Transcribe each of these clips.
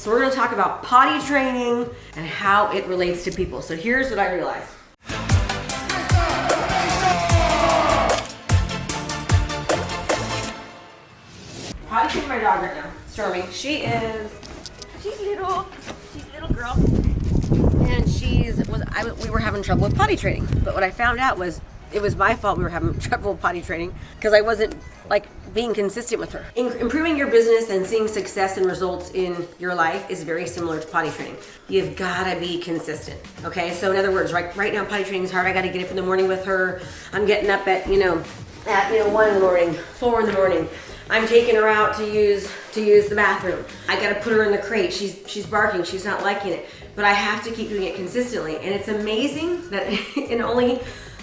So we're gonna talk about potty training and how it relates to people. So here's what I realized. Potty training my dog right now, Stormy. She's little girl. And we were having trouble with potty training. But what I found out was it was my fault we were having trouble with potty training because I wasn't being consistent with her. Improving your business and seeing success and results in your life is very similar to potty training. You've gotta be consistent, okay? So in other words, right now potty training is hard. I gotta get up in the morning with her. I'm getting up at 1 in the morning, 4 in the morning. I'm taking her out to use the bathroom. I gotta put her in the crate. She's barking, she's not liking it. But I have to keep doing it consistently. And it's amazing that in only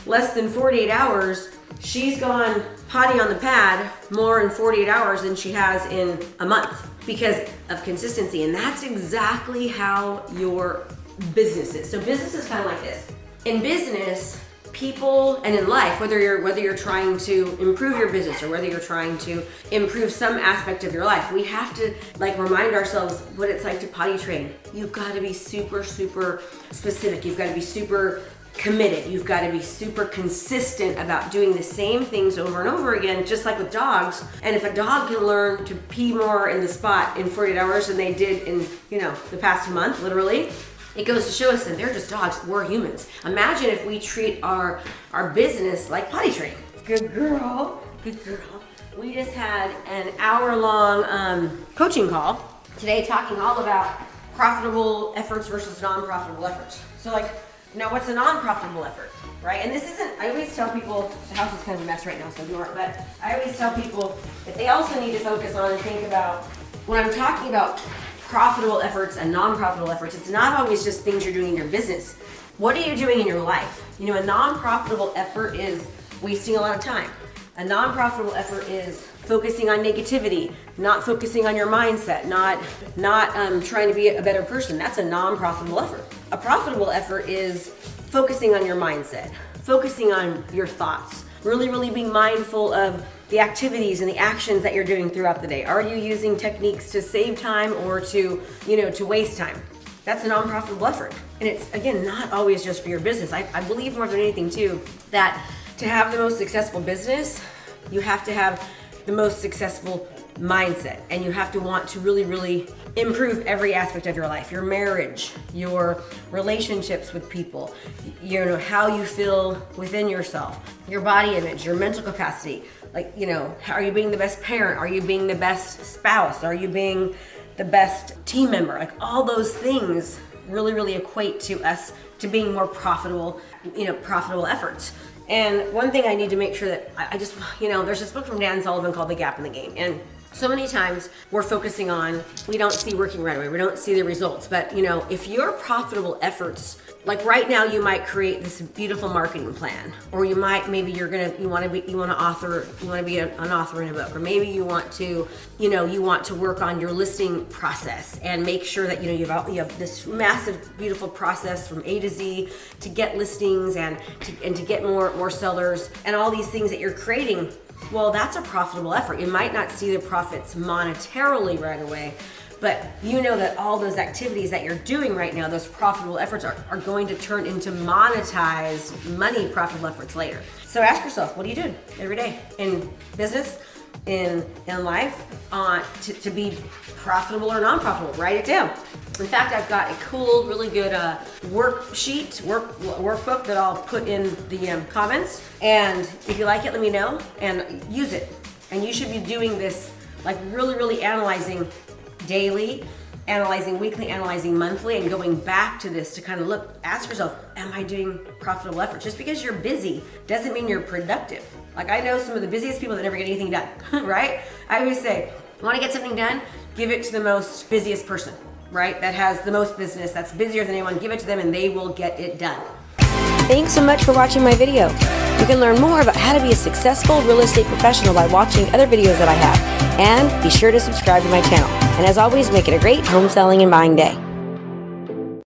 less than 48 hours, she's gone potty on the pad more in 48 hours than she has in a month because of consistency. And that's exactly how your business is. So business is kind of like this. In business, people, and in life, whether you're trying to improve your business or whether you're trying to improve some aspect of your life, we have to remind ourselves what it's like to potty train. You've got to be super, super specific. You've got to be super committed. You've got to be super consistent about doing the same things over and over again, just like with dogs. And if a dog can learn to pee more in the spot in 48 hours than they did in, the past month, literally, it goes to show us that they're just dogs, we're humans. Imagine if we treat our business like potty training. Good girl, good girl. We just had an hour-long coaching call today talking all about profitable efforts versus non-profitable efforts. So now what's a non-profitable effort, right? And this isn't, I always tell people, the house is kind of a mess right now, so ignore it, but I always tell people that they also need to focus on and think about, when I'm talking about profitable efforts and non-profitable efforts, it's not always just things you're doing in your business. What are you doing in your life? A non-profitable effort is wasting a lot of time. A non-profitable effort is focusing on negativity, not focusing on your mindset, not trying to be a better person. That's a non-profitable effort. A profitable effort is focusing on your mindset, focusing on your thoughts, really being mindful of the activities and the actions that you're doing throughout the day. Are you using techniques to save time or to waste time? That's a non-profitable effort. And it's, again, not always just for your business. I believe more than anything too, that to have the most successful business, you have to have the most successful mindset, and you have to want to really improve every aspect of your life, your marriage, your relationships with people, how you feel within yourself, your body image, your mental capacity. Are you being the best parent? Are you being the best spouse? Are you being the best team member? All those things really equate to us to being more profitable, profitable efforts. And one thing I need to make sure that I just, there's this book from Dan Sullivan called The Gap in the Game. And so many times we're focusing on, we don't see working right away, we don't see the results. But if your profitable efforts, right now you might create this beautiful marketing plan, or you might, maybe you want to be an author in a book, or maybe you want to work on your listing process and make sure that you have this massive beautiful process from A to Z to get listings and to get more sellers and all these things that you're creating. Well, that's a profitable effort. You might not see the profits monetarily right away, but that all those activities that you're doing right now, those profitable efforts are going to turn into monetized money profitable efforts later. So ask yourself, what do you do every day in business, in life, to be profitable or non-profitable? Write it down. In fact, I've got a cool, really good workbook that I'll put in the comments. And if you like it, let me know and use it. And you should be doing this, really analyzing daily, analyzing weekly, analyzing monthly, and going back to this to kind of ask yourself, am I doing profitable effort? Just because you're busy doesn't mean you're productive. I know some of the busiest people that never get anything done, right? I always say, want to get something done? Give it to the most busiest person, right? That has the most business, that's busier than anyone. Give it to them and they will get it done. Thanks so much for watching my video. You can learn more about how to be a successful real estate professional by watching other videos that I have. And be sure to subscribe to my channel. And as always, make it a great home selling and buying day.